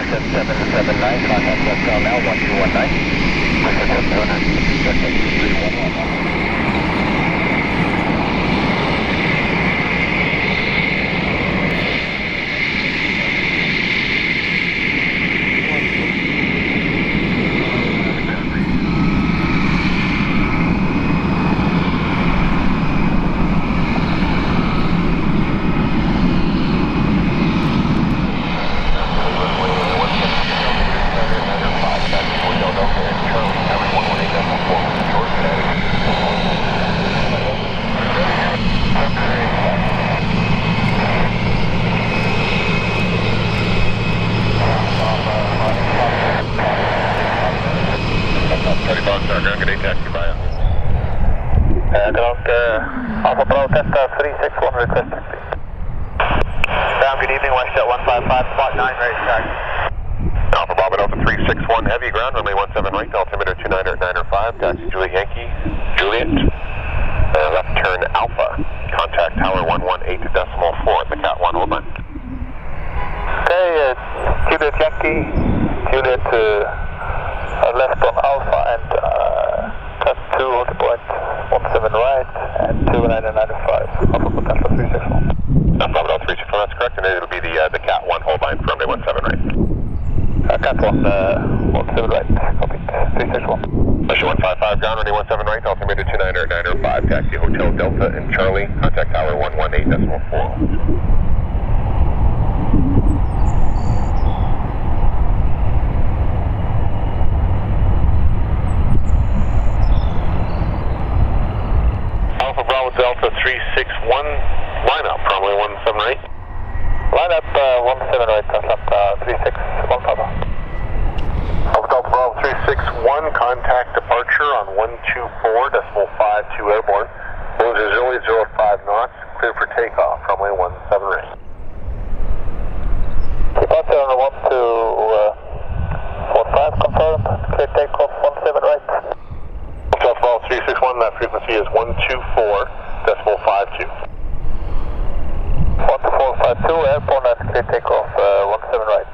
7779, contact Westbound now, 1219. Alpha Bravo, Testa 361 requested. Good evening, WestJet 155, spot 9, ready to track. Alpha Bravo, Delta 361, heavy ground, runway 17 right, altimeter 2995, taxi Juliet Yankee, Juliet, left turn Alpha, contact tower 118.4 at the Cat 1, hold on. Okay, Juliet Yankee, Juliet left on Alpha and cut 2 hold point 17 right and 2995, Alpha potential 361. Alpha Bravo 361, that's correct, and it'll be the Cat 1 hold line for runway 17 right. Cat 1, 17 right, copy, 361. Russia 155 ground, runway 17 right, altimeter 2995, taxi Hotel Delta and Charlie, contact tower 118.4. Alpha Bravo Delta 361, line up, runway 17 right. Line up 17 right, contact 361 Papa. Alpha Delta Bravo 361, contact departure on 124.52 airborne. Winds are 0.05 knots, clear for takeoff, runway 17 right. Departure on 1245 confirmed, clear takeoff 17 right. Delta Bravo 361, that frequency is 124.52. 12452, airborne, clear takeoff 17 right.